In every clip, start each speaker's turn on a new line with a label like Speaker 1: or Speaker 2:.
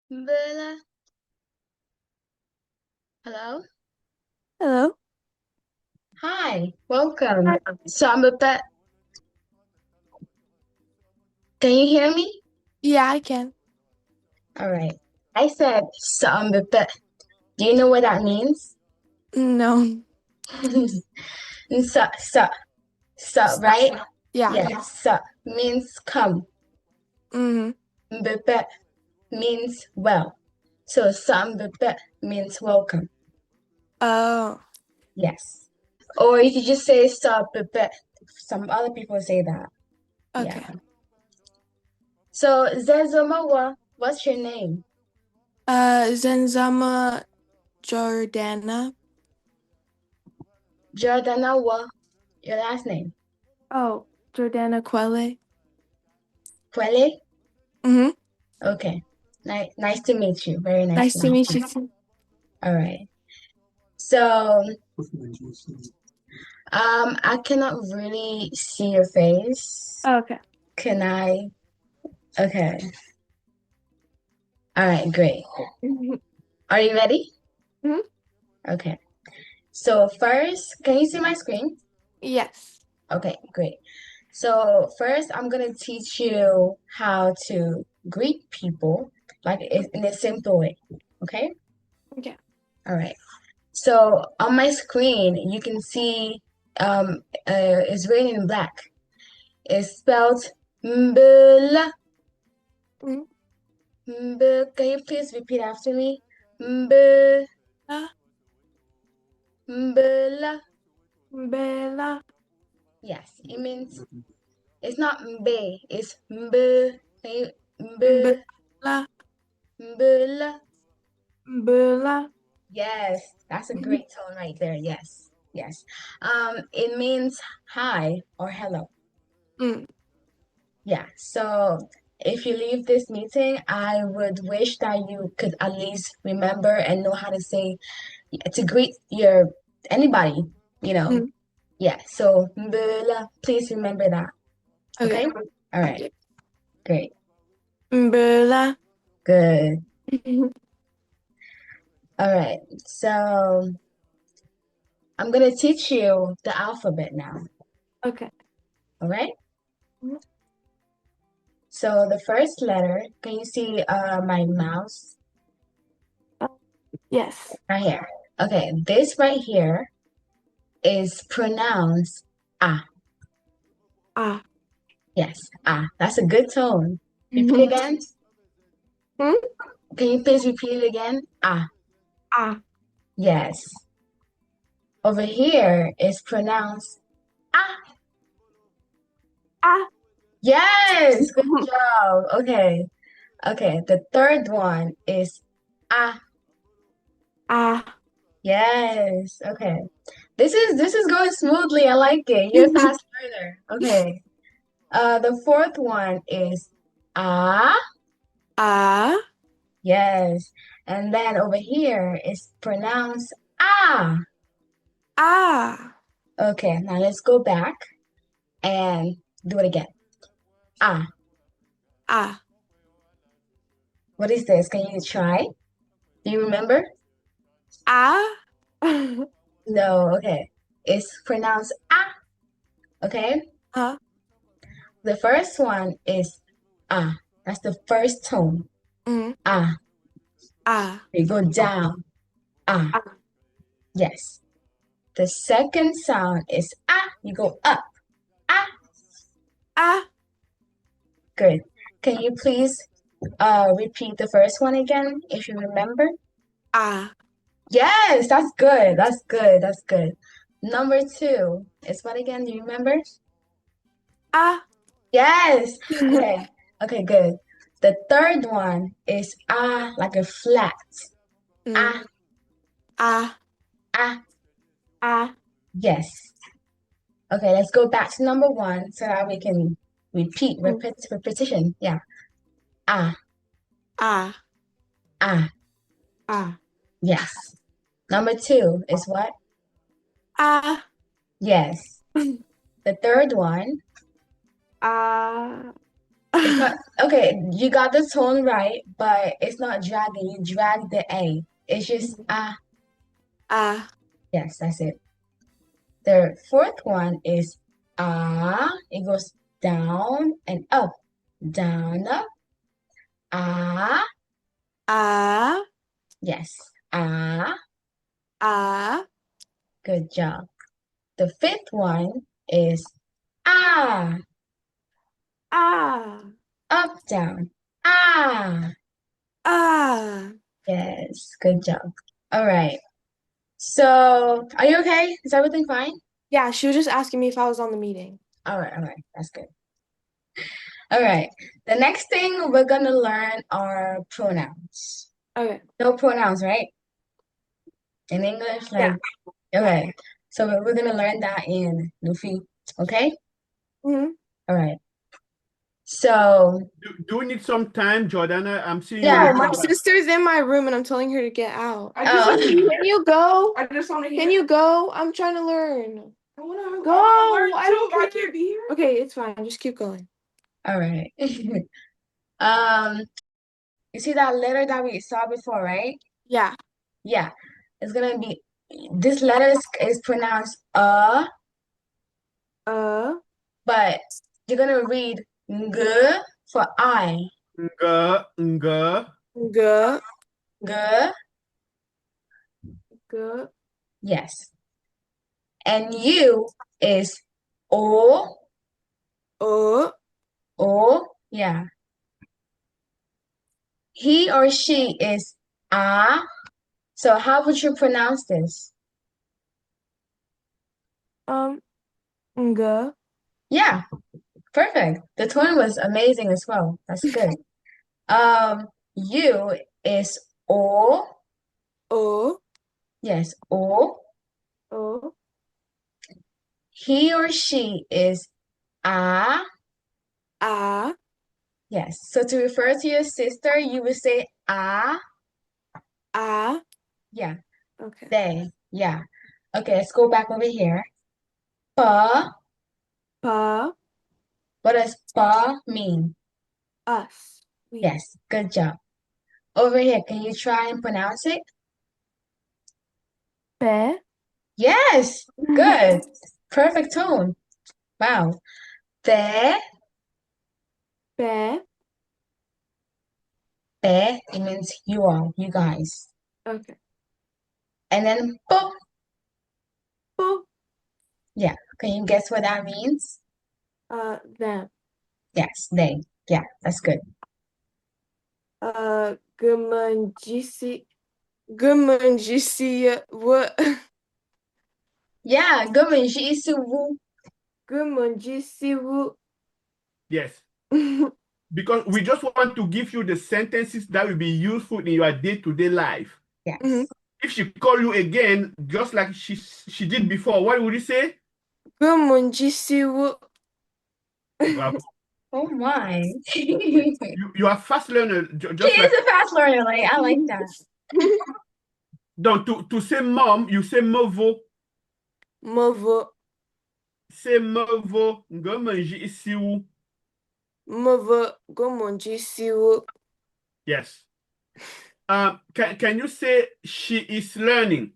Speaker 1: Bella. Hello.
Speaker 2: Hello.
Speaker 1: Hi. Welcome. So I'm a pet. Can you hear me?
Speaker 2: Yeah, I can.
Speaker 1: All right. I said so I'm a pet. Do you know what that means?
Speaker 2: No.
Speaker 1: So, so, so, right?
Speaker 2: Yeah.
Speaker 1: Yes. So means come.
Speaker 2: Mm-hmm.
Speaker 1: Mbebe means well. So Sambebe means welcome.
Speaker 2: Oh.
Speaker 1: Yes. Or you could just say Sabebe. Some other people say that.
Speaker 2: Okay.
Speaker 1: Yeah. So Zezomawa, what's your name?
Speaker 2: Zenzama Jordana.
Speaker 1: Jordanawa, your last name.
Speaker 2: Oh, Jordana Quelle.
Speaker 1: Kwele?
Speaker 2: Mm-hmm.
Speaker 1: Okay. Nice to meet you. Very nice
Speaker 2: Nice
Speaker 1: to
Speaker 2: to
Speaker 1: meet
Speaker 2: meet
Speaker 1: you.
Speaker 2: you too.
Speaker 1: All right. So I cannot really see your face.
Speaker 2: Okay.
Speaker 1: Can I? Okay. All right, great.
Speaker 2: Mm-hmm.
Speaker 1: Are you ready?
Speaker 2: Mm-hmm.
Speaker 1: Okay. So first, can you see my screen?
Speaker 2: Yes.
Speaker 1: Okay, great. So first, I'm gonna teach you how to greet people, like in a simple way. Okay?
Speaker 2: Okay.
Speaker 1: All right. So on my screen, you can see it's written in black. It's spelled mbla.
Speaker 2: Mm-hmm.
Speaker 1: Can you please repeat after me? Mbla. Mbla.
Speaker 2: Bella.
Speaker 1: Yes, it means it's not mbe, it's mbe. Can you mbe?
Speaker 2: Bella.
Speaker 1: Mbla.
Speaker 2: Bella.
Speaker 1: Yes, that's a great tone right there. Yes, yes. It means hi or hello.
Speaker 2: Mm.
Speaker 1: Yeah, so if you leave this meeting, I would wish that you could at least remember and know how to say to greet your anybody, you know.
Speaker 2: Mm.
Speaker 1: Yeah, so mbula, please remember that.
Speaker 2: Okay.
Speaker 1: Okay? All right,
Speaker 2: Okay.
Speaker 1: great.
Speaker 2: Bella.
Speaker 1: Good. All right, so I'm gonna teach you the alphabet now.
Speaker 2: Okay.
Speaker 1: All right?
Speaker 2: Mhm.
Speaker 1: So the first letter, can you see my mouse
Speaker 2: Yes.
Speaker 1: right here? Okay, this right here is pronounced ah.
Speaker 2: Ah.
Speaker 1: Yes, ah. That's a good tone. Repeat
Speaker 2: Mm-hmm.
Speaker 1: again.
Speaker 2: Hmm?
Speaker 1: Can you please repeat it again? Ah.
Speaker 2: Ah.
Speaker 1: Yes. Over here is pronounced ah.
Speaker 2: Ah.
Speaker 1: Yes, good job. Okay. Okay, the third one is ah.
Speaker 2: Ah.
Speaker 1: Yes. Okay. This is going smoothly. I like it. You're a fast learner. Okay. The fourth one is ah.
Speaker 2: Ah.
Speaker 1: Yes. And then over here is pronounced ah.
Speaker 2: Ah.
Speaker 1: Okay, now let's go back and do it again. Ah.
Speaker 2: Ah.
Speaker 1: What is this? Can you try? Do you remember?
Speaker 2: Ah.
Speaker 1: No, okay. It's pronounced ah. Okay?
Speaker 2: Huh?
Speaker 1: The first one is ah. That's the first tone.
Speaker 2: Mm.
Speaker 1: Ah.
Speaker 2: Ah.
Speaker 1: You go down. Ah.
Speaker 2: Ah.
Speaker 1: Yes. The second sound is ah. You go up. Ah.
Speaker 2: Ah.
Speaker 1: Good. Can you please repeat the first one again if you remember?
Speaker 2: Ah.
Speaker 1: Yes, that's good. That's good. That's good. Number two is what again? Do you remember?
Speaker 2: Ah.
Speaker 1: Yes. Okay. Okay, good. The third one is ah, like a flat.
Speaker 2: Mm.
Speaker 1: Ah,
Speaker 2: Ah.
Speaker 1: ah.
Speaker 2: Ah.
Speaker 1: Yes. Okay, let's go back to number one so that we can repetition. Yeah. Ah,
Speaker 2: Ah,
Speaker 1: ah.
Speaker 2: ah,
Speaker 1: Yes. Number two is what?
Speaker 2: ah,
Speaker 1: Yes. The third one,
Speaker 2: ah,
Speaker 1: it's not, okay, you got the tone right, but it's not dragging. You drag the A. It's just ah.
Speaker 2: ah,
Speaker 1: Yes, that's it. The fourth one is ah. It goes down and up, down, up, ah.
Speaker 2: ah,
Speaker 1: Yes, ah.
Speaker 2: ah,
Speaker 1: Good job. The fifth one is ah,
Speaker 2: ah,
Speaker 1: up, down, ah.
Speaker 2: ah.
Speaker 1: Yes, good job. All right. So, are you okay? Is everything fine?
Speaker 2: Yeah, she was just asking me if I was on the meeting.
Speaker 1: All right. That's good. All right. The next thing we're gonna learn are pronouns.
Speaker 2: Okay.
Speaker 1: No pronouns, right? In English,
Speaker 2: Yeah.
Speaker 1: like,
Speaker 2: Yeah.
Speaker 1: okay. So we're gonna learn that in Nufi, okay?
Speaker 2: Hmm.
Speaker 1: All right. So,
Speaker 3: Do we need some time, Jordana? I'm seeing you
Speaker 1: yeah.
Speaker 2: No, my
Speaker 3: reply back.
Speaker 2: sister's in my room and I'm telling her to get out.
Speaker 1: Oh,
Speaker 2: Can you go? I just want to hear. Can you go? I'm trying to learn. Go. I don't care. I can't be here. Okay, it's fine. Just keep going.
Speaker 1: all right. Um, you see that letter that we saw before, right?
Speaker 2: Yeah.
Speaker 1: Yeah. It's gonna be this letter is pronounced
Speaker 2: Uh,
Speaker 1: but you're gonna read ng for I.
Speaker 3: Nga, nga.
Speaker 2: G,
Speaker 1: G,
Speaker 2: G,
Speaker 1: yes. And you is O,
Speaker 2: O,
Speaker 1: yeah. He or she is A. So how would you pronounce this?
Speaker 2: G,
Speaker 1: Yeah, perfect. The tone was amazing as well. That's good. You is O,
Speaker 2: O,
Speaker 1: yes, O.
Speaker 2: O,
Speaker 1: He or she is A,
Speaker 2: A,
Speaker 1: yes. So to refer to your sister, you would say A,
Speaker 2: A.
Speaker 1: yeah,
Speaker 2: Okay.
Speaker 1: they, yeah. Okay, let's go back over here. Pa,
Speaker 2: Pa,
Speaker 1: what does pa mean?
Speaker 2: us. We.
Speaker 1: Yes, good job. Over here, can you try and pronounce it?
Speaker 2: Pe,
Speaker 1: Yes, good. Perfect tone. Wow. Te,
Speaker 2: Pe.
Speaker 1: te, it means you all, you guys.
Speaker 2: Okay.
Speaker 1: And then po,
Speaker 2: Po,
Speaker 1: yeah. Can you guess what that means?
Speaker 2: them.
Speaker 1: Yes, they. Yeah, that's good.
Speaker 2: Gemenjisi, gemenjisi, what?
Speaker 1: Yeah, Gumenji Isuwu.
Speaker 2: Gemenjisi,
Speaker 3: Yes. Because we just want to give you the sentences that will be useful in your day-to-day life.
Speaker 1: Yes.
Speaker 3: If she call you again, just like she did before, what would you say?
Speaker 2: Gemenjisi,
Speaker 3: Bravo.
Speaker 1: Oh my.
Speaker 3: You are fast learner,
Speaker 1: She
Speaker 3: just
Speaker 1: is
Speaker 3: like.
Speaker 1: a fast learner, like I like that.
Speaker 3: Donc, to say mom, you say mavo.
Speaker 2: Mavo,
Speaker 3: Say mavo, ngomanji isiu.
Speaker 2: mavo, gemenjisi,
Speaker 3: Yes. Can you say she is learning?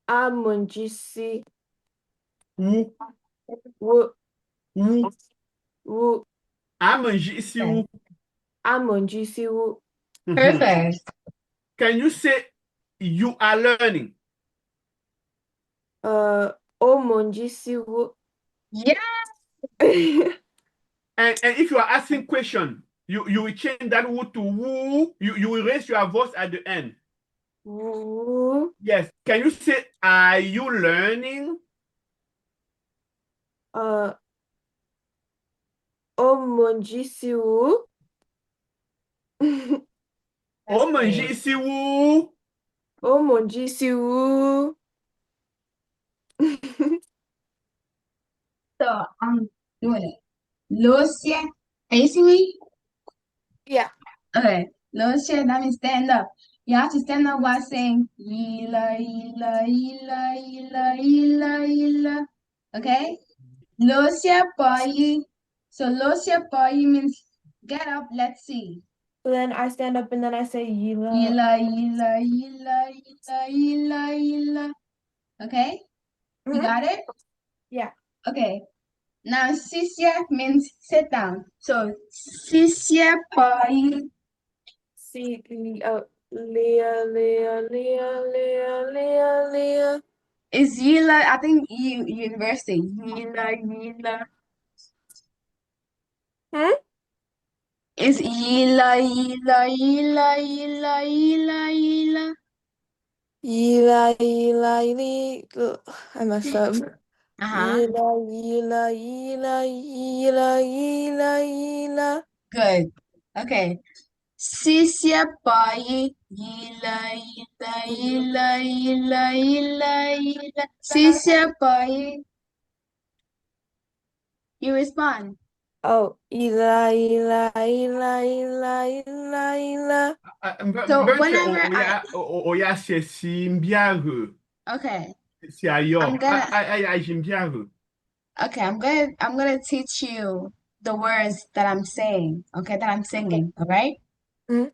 Speaker 2: Amonjisi,
Speaker 3: Ou,
Speaker 2: wo,
Speaker 3: ou,
Speaker 2: wo,
Speaker 3: amanji isiu.
Speaker 2: Amonjisi, wo.
Speaker 3: Mhm.
Speaker 1: Perfect.
Speaker 3: Can you say you are learning?
Speaker 2: Omonjisi, wo.
Speaker 1: Yeah.
Speaker 3: And if you are asking question, you will change that woo to woo. You will raise your voice at the end.
Speaker 2: Wo,
Speaker 3: Yes. Can you say, are you learning?
Speaker 2: Omonjisi, wo.
Speaker 1: That's
Speaker 3: Omanji
Speaker 1: great.
Speaker 3: isi woo.
Speaker 2: Omonjisi, wo.
Speaker 1: So I'm doing it. Lucia, can you see me?
Speaker 2: Yeah.
Speaker 1: Okay. Lucia, that means stand up. You have to stand up while saying yila, yila, yila, yila, yila, yila. Okay? Lucia, boy. So Lucia, boy means get up, let's see.
Speaker 2: So then I stand up and then I say Yila.
Speaker 1: Yila, yila, yila, yila, yila, yila. Okay? You got it?
Speaker 2: Yeah.
Speaker 1: Okay. Now, sisia means sit down. So, sisia boy
Speaker 2: C Leah, Leah, Leah, Leah, Leah, Leah, Leah.
Speaker 1: is Yila. I think university. Yila, Yila.
Speaker 2: Hmm?
Speaker 1: Is Yila, Yila, Yila, Yila, Yila, Yila.
Speaker 2: Yila, Yila, Yila. I messed up.
Speaker 1: Uh-huh.
Speaker 2: Yila, Yila, Yila, Yila, Yila, Yila.
Speaker 1: Good. Okay. Sisia boy. Yila, Yila, Yila, Yila, Yila, Yila. Sisia boy. You respond.
Speaker 2: Oh, Yila, Yila, Yila, Yila, Yila, Yila.
Speaker 1: So
Speaker 3: Mbenche
Speaker 1: whenever
Speaker 3: oya shesi mbiaru.
Speaker 1: okay,
Speaker 3: Si ayo.
Speaker 1: I'm gonna
Speaker 3: Ay jimbiaru.
Speaker 1: okay, I'm gonna teach you the words that I'm saying, okay, that I'm singing, all right?
Speaker 2: Hmm?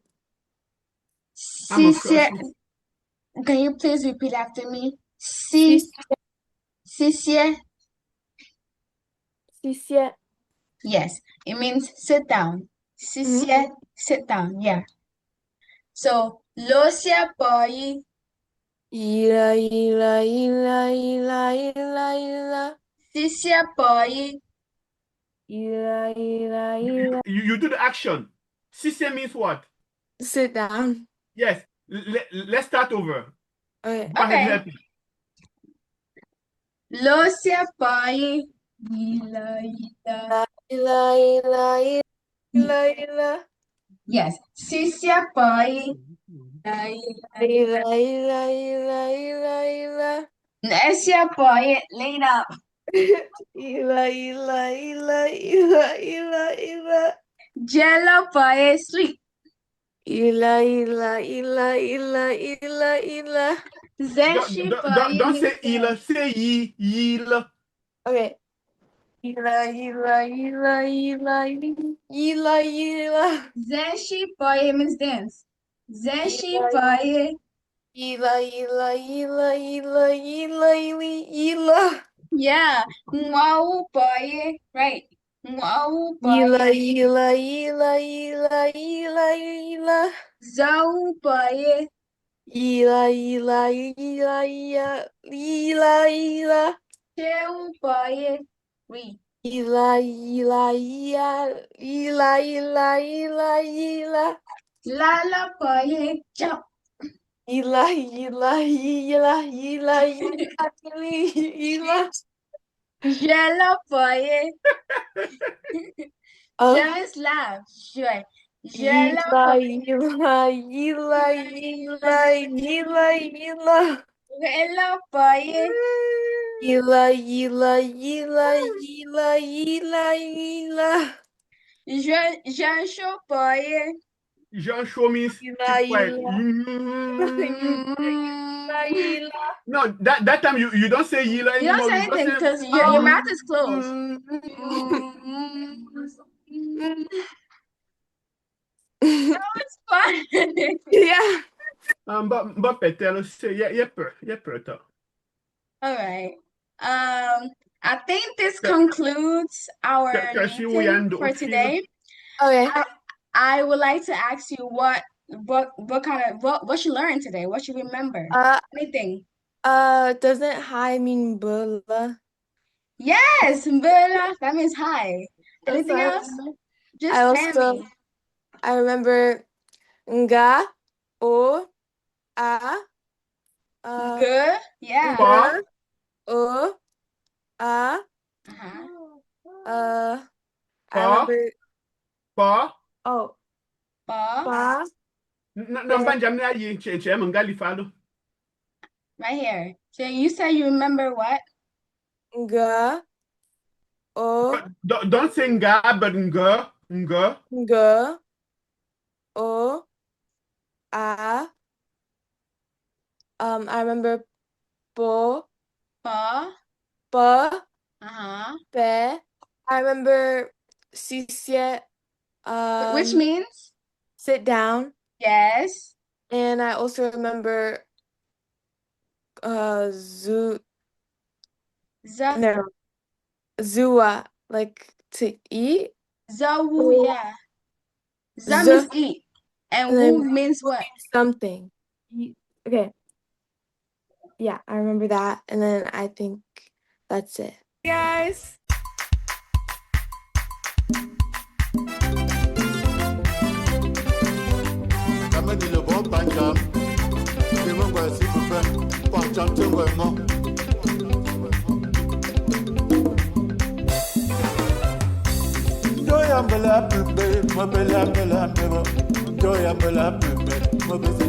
Speaker 3: I'm of
Speaker 1: Sisie,
Speaker 3: course.
Speaker 1: can you please repeat after me?
Speaker 2: Sis,
Speaker 1: Sisie,
Speaker 2: Sisye.
Speaker 1: yes, it means sit down.
Speaker 2: Hmm?
Speaker 1: Sisie, sit down, yeah. So, losia boy,
Speaker 2: Yila, Yila, Yila, Yila, Yila, Yila.
Speaker 1: sisie boy,
Speaker 2: Yila, Yila, Yila.
Speaker 3: You do the action. Sise means what?
Speaker 2: Sit down.
Speaker 3: Yes. Let's start over.
Speaker 2: Okay.
Speaker 3: Go ahead,
Speaker 1: okay.
Speaker 3: help me.
Speaker 1: Losia boy, yila, yila.
Speaker 2: Yila, Yila, Yila, Yila, Yila.
Speaker 1: Yes, sisie boy, yila, yila.
Speaker 2: Yila, Yila, Yila, Yila, Yila.
Speaker 1: Nesia boy, laid up.
Speaker 2: Yila, Yila, Yila, Yila, Yila, Yila.
Speaker 1: Jello boy, sleep.
Speaker 2: Yila, Yila, Yila, Yila, Yila, Yila.
Speaker 1: Zenshi boy
Speaker 3: Don't
Speaker 1: means
Speaker 3: say il,
Speaker 1: dance.
Speaker 3: say yil.
Speaker 2: Okay. Yila, Yila, Yila, Yila, Yila, Yila.
Speaker 1: Zenshi boy means dance. Zenshi
Speaker 2: Yila,
Speaker 1: boy,
Speaker 2: Yila, Yila, Yila, Yila, Yila, Yila, Yila.
Speaker 1: yeah. Wow boy, right. Wow
Speaker 2: Yila,
Speaker 1: boy.
Speaker 2: Yila, Yila, Yila, Yila, Yila.
Speaker 1: Zou boy.
Speaker 2: Yila, Yila, Yila, Yila, Yila, Yila.
Speaker 1: Chill boy. We.
Speaker 2: Yila, Yila, Yila, Yila, Yila, Yila, Yila.
Speaker 1: Lala boy, jump.
Speaker 2: Yila, Yila, Yila, Yila, Yila, Yila.
Speaker 1: Jello boy.
Speaker 2: Oh.
Speaker 1: Just laugh. Sure. Jello
Speaker 2: Yila,
Speaker 1: boy.
Speaker 2: Yila, Yila, Yila, Yila, Yila.
Speaker 1: Hello boy.
Speaker 2: Yila, Yila, Yila, Yila, Yila, Yila.
Speaker 1: Jean show boy.
Speaker 3: Jean show means
Speaker 2: Yila,
Speaker 3: keep quiet.
Speaker 2: Yila, Yila, Yila.
Speaker 3: No, that time you don't say yila
Speaker 1: You don't
Speaker 3: anymore.
Speaker 1: say
Speaker 3: You just
Speaker 1: anything
Speaker 3: say
Speaker 1: because your mouth is closed. It's fun.
Speaker 2: Yeah.
Speaker 3: but petel say yeah per.
Speaker 1: All right. I think this concludes our
Speaker 3: Kasi
Speaker 1: meeting
Speaker 3: uyan do
Speaker 1: for
Speaker 3: feel.
Speaker 1: today.
Speaker 2: Okay.
Speaker 1: I would like to ask you what kind of what you learned today? What you remember?
Speaker 2: Uh,
Speaker 1: Anything?
Speaker 2: doesn't hi mean bula?
Speaker 1: Yes, Bella. That means hi.
Speaker 2: That's what
Speaker 1: Anything
Speaker 2: I
Speaker 1: else?
Speaker 2: remember. I
Speaker 1: Just tell
Speaker 2: also
Speaker 1: me.
Speaker 2: I remember nga, o, a,
Speaker 1: Good. Yeah.
Speaker 2: g,
Speaker 3: Pa,
Speaker 2: o, a,
Speaker 1: Uh-huh.
Speaker 2: I
Speaker 3: pa,
Speaker 2: remember,
Speaker 3: pa.
Speaker 2: oh,
Speaker 1: Ball.
Speaker 2: pa,
Speaker 3: Namba jam na yi che che mangali falo.
Speaker 1: Right here. So you said you remember what?
Speaker 2: G, O,
Speaker 3: Don't say nga, but nga, nga.
Speaker 2: G, O, A. I remember po,
Speaker 1: Pa.
Speaker 2: pa,
Speaker 1: Uh-huh.
Speaker 2: pe. I remember sisye,
Speaker 1: Which means?
Speaker 2: sit down.
Speaker 1: Yes.
Speaker 2: And I also remember zoo,
Speaker 1: Za.
Speaker 2: no, zua, like to eat.
Speaker 1: Zawu, yeah. Za
Speaker 2: Z,
Speaker 1: means eat. And
Speaker 2: and then
Speaker 1: wu means what?
Speaker 2: something. Okay. Yeah, I remember that. And then I think that's it. Guys.
Speaker 4: Joy, I'm